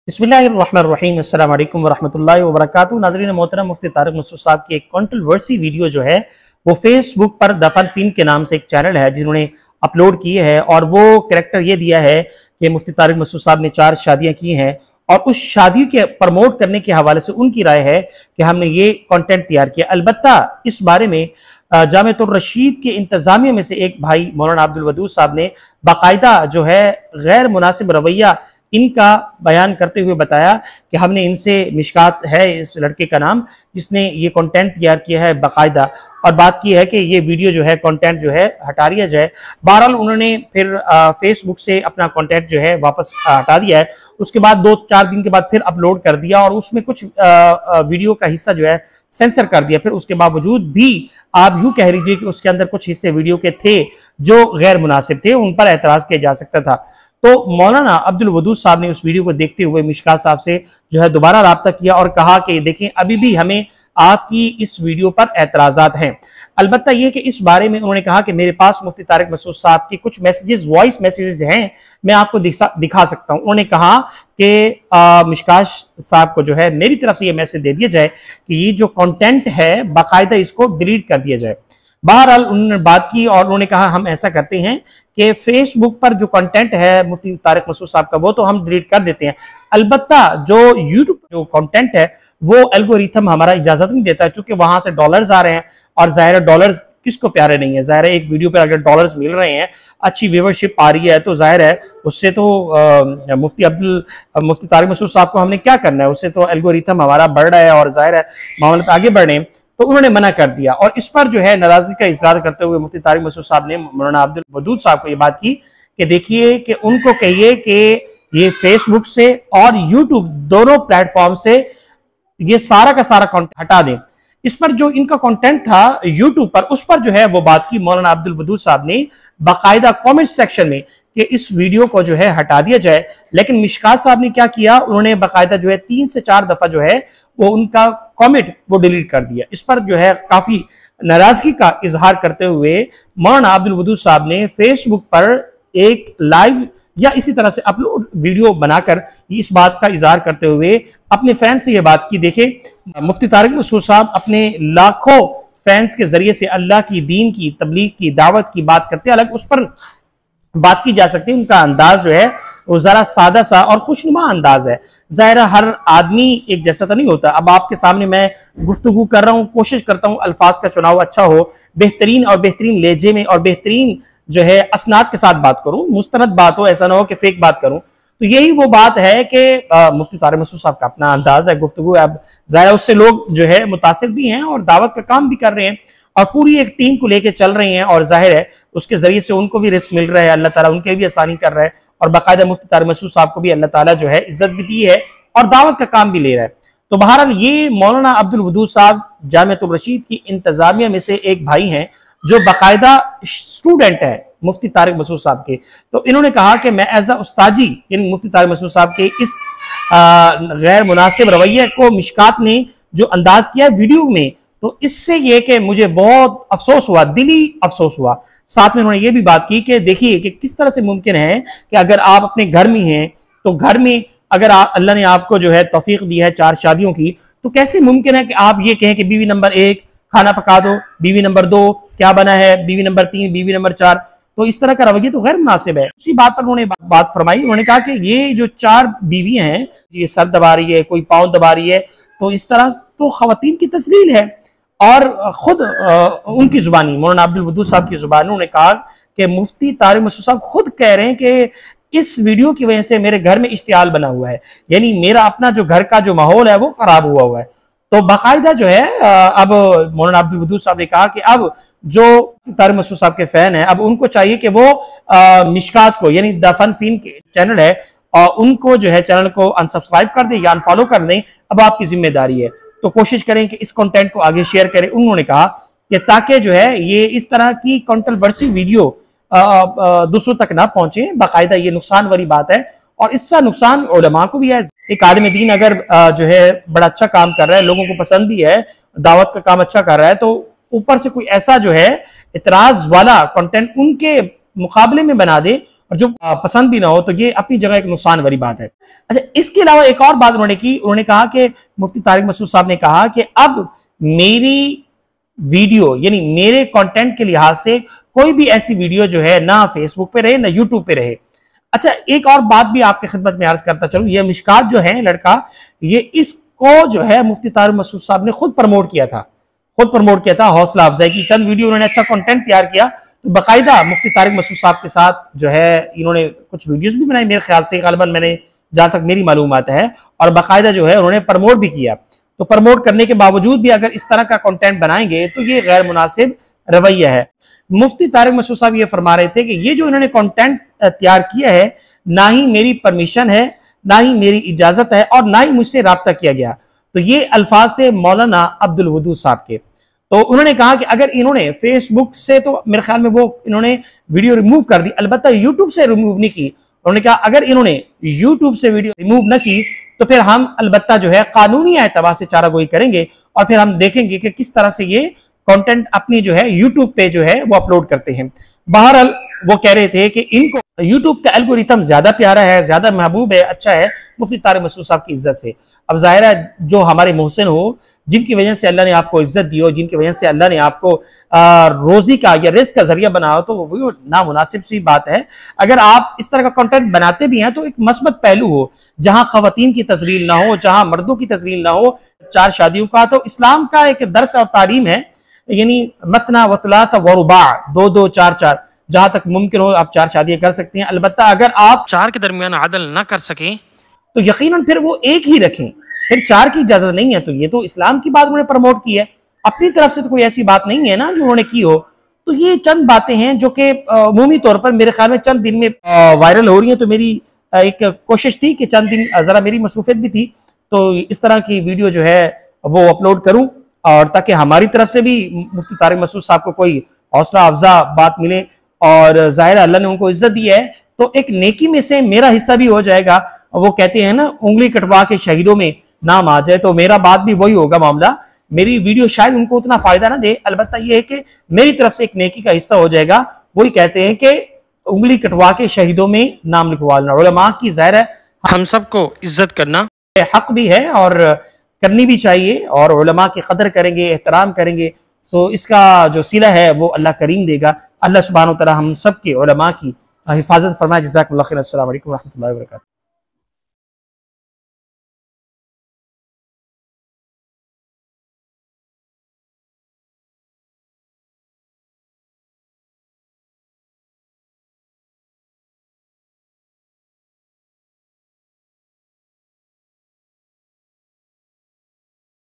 बिस्मिल्लाहिर्रहमानिर्रहीम अस्सलाम वालेकुम वरहमतुल्लाहि वबरकातुहू। नाज़रीन मोहतरम, मुफ्ती तारिक मसूद साहब की एक कंट्रोवर्सी वीडियो जो है वो फेसबुक पर दफन फिन के नाम से एक चैनल है जिन्होंने अपलोड की है, और वो कैरेक्टर ये दिया है कि मुफ्ती तारिक मसूद साहब ने 4 शादियां की हैं और उस शादी के प्रमोट करने के हवाले से उनकी राय है कि हमने ये कंटेंट तैयार किया। अलबत्ता इस बारे में जामिअतुर रशीद के इंतजामिया में से एक भाई मौलाना अब्दुल वदूद साहब ने बाकायदा जो है गैर मुनासिब रवैया इनका बयान करते हुए बताया कि हमने इनसे, मिशकात है इस लड़के का नाम, जिसने ये कंटेंट तैयार किया है बाकायदा, और बात की है कि ये वीडियो जो है कंटेंट जो है हटा दिया जाए। बहरहाल उन्होंने फिर फेसबुक से अपना कंटेंट जो है वापस हटा दिया है। उसके बाद 2-4 दिन के बाद फिर अपलोड कर दिया और उसमें कुछ वीडियो का हिस्सा जो है सेंसर कर दिया। फिर उसके बावजूद भी आप यूं कह लीजिए कि उसके अंदर कुछ हिस्से वीडियो के थे जो गैर मुनासिब थे, उन पर एतराज किया जा सकता था। तो मौलाना अब्दुल वदूद साहब ने उस वीडियो को देखते हुए मिशकात साहब से जो है दोबारा राब्ता किया और कहा कि देखें, अभी भी हमें आपकी इस वीडियो पर एतराजात हैं। अलबत्ता यह कि इस बारे में उन्होंने कहा कि मेरे पास मुफ्ती तारिक मसूद साहब की कुछ मैसेजेस, वॉइस मैसेजेस हैं, मैं आपको दिखा सकता हूं। उन्होंने कहा कि मिशकात साहब को जो है मेरी तरफ से यह मैसेज दे दिया जाए कि ये जो कंटेंट है बाकायदा इसको डिलीट कर दिया जाए। बहरहाल उन्होंने बात की और उन्होंने कहा हम ऐसा करते हैं कि फेसबुक पर जो कंटेंट है मुफ्ती तारिक मसूद साहब का वो तो हम डिलीट कर देते हैं, अलबत्ता जो यूट्यूब जो कंटेंट है वो एल्गोरिथम हमारा इजाजत नहीं देता है, क्योंकि वहां से डॉलर्स आ रहे हैं और जाहिर है डॉलर्स किसको प्यारे नहीं है। जाहिर है एक वीडियो पर अगर डॉलर्स मिल रहे हैं, अच्छी व्यूवरशिप आ रही है, तो जाहिर है उससे तो मुफ्ती तारिक मसूद साहब को हमने क्या करना है, उससे तो एल्गोरिथम हमारा बढ़ रहा है और जाहिर है मामला आगे बढ़े। तो उन्होंने मना कर दिया और इस पर जो है नाराजगी का इजहार करते हुए मुफ्ती तारिक मसूद साहब ने मौलाना अब्दुल वदूद साहब को ये बात की कि देखिए कि उनको कहिए कि ये फेसबुक से और यूट्यूब दोनों प्लेटफॉर्म से ये सारा का सारा कंटेंट हटा दें। इस पर जो इनका कंटेंट था यूट्यूब पर, उस पर जो है वो बात की मौलाना अब्दुल वदूद साहब ने बाकायदा कमेंट सेक्शन में कि इस वीडियो को जो है हटा दिया जाए। लेकिन मिशकात साहब ने क्या किया, उन्होंने बाकायदा जो है 3 से 4 दफा जो है वो उनका कमेंट वो डिलीट कर दिया। इस पर जो है काफी नाराजगी का इजहार करते हुए मौलाना अब्दुल वदूद साहब ने फेसबुक पर एक लाइव या इसी तरह से अपलोड वीडियो बनाकर इस बात का इजहार करते हुए अपने फैंस से यह बात की। देखे, मुफ्ती तारिक मसूद साहब अपने लाखों फैंस के जरिए से अल्लाह की दीन की तबलीग की दावत की बात करते हैं, अलग उस पर बात की जा सकती है। उनका अंदाज जो है वो जरा सादा सा और खुशनुमा अंदाज है। जाहिर हर आदमी एक जैसा तो नहीं होता। अब आपके सामने मैं गुफ्तगू कर रहा हूँ, कोशिश करता हूँ अल्फाज का चुनाव अच्छा हो, बेहतरीन और बेहतरीन लहजे में और बेहतरीन जो है असनाद के साथ बात करूं, मुस्तनद बात हो, ऐसा ना हो कि फेक बात करूं। तो यही वो बात है कि मुफ्ती तारिक मसूद साहब का अपना अंदाज है गुफ्तगू। अब जाहिर उससे लोग जो है मुतासिर भी हैं और दावत का काम भी कर रहे हैं और पूरी एक टीम को लेकर चल रहे हैं, और जाहिर है उसके जरिए से उनको भी रिस्क मिल रहा है, अल्लाह ताला उनके भी आसानी कर रहा है, और बाकायदा मुफ्ती तारिक मसूद साहब को भी अल्लाह ताला जो है इज्जत भी दी है और दावत का काम भी ले रहा है। तो बहरहाल ये मौलाना अब्दुल वदूद साहब जामिअतुर रशीद की इंतजामिया में से एक भाई हैं जो बाकायदा स्टूडेंट है मुफ्ती तारिक मसूद साहब के। तो इन्होंने कहा कि मैं एज अ उस्ताजी, यानी मुफ्ती तारिक मसूद साहब के इस गैर मुनासिब रवैये को मिशकात ने जो अंदाज किया वीडियो में, तो इससे ये कि मुझे बहुत अफसोस हुआ, दिली अफसोस हुआ। साथ में उन्होंने ये भी बात की कि देखिए कि किस तरह से मुमकिन है कि अगर आप अपने घर में हैं, तो घर में अगर अल्लाह ने आपको जो है तौफीक दी है 4 शादियों की, तो कैसे मुमकिन है कि आप ये कहें कि बीवी नंबर 1 खाना पका दो, बीवी नंबर 2 क्या बना है, बीवी नंबर 3, बीवी नंबर 4। तो इस तरह का रवैया तो गैर मुनासिब है। उसी बात पर उन्होंने बात फरमाई। उन्होंने कहा कि ये जो 4 बीवियां हैं, ये सर दबा रही है, कोई पाँव दबा रही है, तो इस तरह तो खवातीन की तस्लील है। और खुद उनकी जुबानी, मौलाना अब्दुल वदूद साहब की जुबानी, उन्होंने कहा कि मुफ्ती तारिक मसूद साहब खुद कह रहे हैं कि इस वीडियो की वजह से मेरे घर में इश्तियाल बना हुआ है, यानी मेरा अपना जो घर का जो माहौल है वो खराब हुआ है। तो बाकायदा जो है अब मौलाना अब्दुल वदूद साहब ने कहा कि अब जो तारिक मसूद साहब के फैन है, अब उनको चाहिए कि वो मिशकात को, यानी दफन फिन के चैनल है, और उनको जो है चैनल को अनसब्सक्राइब कर दें या अनफॉलो कर दें। अब आपकी जिम्मेदारी है, तो कोशिश करें कि इस कंटेंट को आगे शेयर करें। उन्होंने कहा कि ताकि जो है ये इस तरह की कंट्रोवर्सी वीडियो दूसरों तक ना पहुंचे। बाकायदा ये नुकसान वाली बात है और इसका नुकसान उलमा को भी है। एक आदमी दीन अगर जो है बड़ा अच्छा काम कर रहा है, लोगों को पसंद भी है, दावत का काम अच्छा कर रहा है, तो ऊपर से कोई ऐसा जो है इतराज वाला कंटेंट उनके मुकाबले में बना दे और जो पसंद भी ना हो, तो ये अपनी जगह एक नुकसान वाली बात है। अच्छा, इसके अलावा एक और बात उन्होंने की, उन्होंने कहा कि मुफ्ती तारिक मसूद साहब ने कहा कि अब मेरी वीडियो यानी मेरे कंटेंट के लिहाज से कोई भी ऐसी वीडियो जो है ना फेसबुक पे रहे ना यूट्यूब पे रहे। अच्छा, एक और बात भी आपके खिदमत में अर्ज करता चलूं, ये मिशकात जो है लड़का, ये इसको जो है मुफ्ती तारिक मसूद साहब ने खुद प्रमोट किया था, हौसला अफजाई की चंद वीडियो, उन्होंने अच्छा कंटेंट तैयार किया, तो बाकायदा मुफ्ती तारिक मसूद साहब के साथ जो है इन्होंने कुछ वीडियोस भी बनाई, मेरे ख्याल से गालिबन मैंने जहां तक मेरी मालूमात है, और बाकायदा जो है उन्होंने प्रमोट भी किया। तो प्रमोट करने के बावजूद भी अगर इस तरह का कंटेंट बनाएंगे तो ये गैर मुनासिब रवैया है। मुफ्ती तारिक मसूद साहब ये फरमा रहे थे कि ये जो इन्होंने कंटेंट तैयार किया है, ना ही मेरी परमिशन है, ना ही मेरी इजाजत है, और ना ही मुझसे राब्ता किया गया। तो ये अल्फाज थे मौलाना अब्दुल वदूद साहब के। तो उन्होंने कहा कि अगर इन्होंने फेसबुक से, तो मेरे ख्याल में वो इन्होंने वीडियो रिमूव कर दी, अलबत्ता यूट्यूब से रिमूव नहीं की। उन्होंने कहा अगर इन्होंने यूट्यूब से वीडियो रिमूव न की तो फिर हम अलबत्ता जो है कानूनी एतबार से चारागोई करेंगे, और फिर हम देखेंगे कि किस तरह से ये कंटेंट अपनी जो है यूट्यूब पे जो है वो अपलोड करते हैं। बहरहाल वो कह रहे थे कि इनको यूट्यूब का एल्गोरिथम ज्यादा प्यारा है, ज्यादा महबूब है, अच्छा है मुफ्ती तारिक मसूद साहब की इज्जत से। अब जाहिर है जो हमारे मोहसिन हो, जिनकी वजह से अल्लाह ने आपको इज्जत दी हो, जिनकी वजह से अल्लाह ने आपको रोजी का या रिस्क का जरिया बनाया हो, तो वो नामुनासिब सी बात है। अगर आप इस तरह का कंटेंट बनाते भी हैं तो एक मस्बत पहलू हो, जहां खवातीन की तजलील ना हो, जहां मर्दों की तजलील ना हो, 4 शादियों का तो इस्लाम का एक दर्स और तालीम है, यानी मतना वतुलात व रुबा, 2-2 4-4, जहां तक मुमकिन हो आप 4 शादियां कर सकते हैं। अलबत्ता अगर आप 4 के दरमियान आदल ना कर सकें तो यकीनन फिर वो एक ही रखें, फिर 4 की इजाजत नहीं है। तो ये तो इस्लाम की बात उन्होंने प्रमोट की है, अपनी तरफ से तो कोई ऐसी बात नहीं है ना जो उन्होंने की हो। तो ये चंद बातें हैं जो कि अमूमी तौर पर मेरे ख्याल में चंद दिन में वायरल हो रही है। तो मेरी एक कोशिश थी कि चंद दिन जरा मेरी मसरूफियत भी थी, तो इस तरह की वीडियो जो है वो अपलोड करूं, और ताकि हमारी तरफ से भी मुफ्ती तारिक मसूद साहब को कोई हौसला अफजा बात मिले। और जाहिर अल्लाह ने उनको इज्जत दी है, तो एक नेकी में से मेरा हिस्सा भी हो जाएगा। वो कहते हैं ना, उंगली कटवा के शहीदों में नाम आ जाए, तो मेरा बात भी वही होगा मामला। मेरी वीडियो शायद उनको उतना फायदा ना दे, अलबत्ता ये है कि मेरी तरफ से एक नेकी का हिस्सा हो जाएगा। वही कहते हैं कि उंगली कटवा के शहीदों में नाम लिखवाना, उलमा की ज़ाहिर है हम सबको इज्जत करना हक भी है और करनी भी चाहिए, और उलमा की कदर करेंगे, एहतराम करेंगे, तो इसका जो सिला है वो अल्लाह करीम देगा। अल्लाह सुब्हानहू व तआला हम सब के उलमा की हिफाजत फरमाए। जज़ाकल्लाहु खैरन। अस्सलामु अलैकुम व रहमतुल्लाहि व बरकातहू।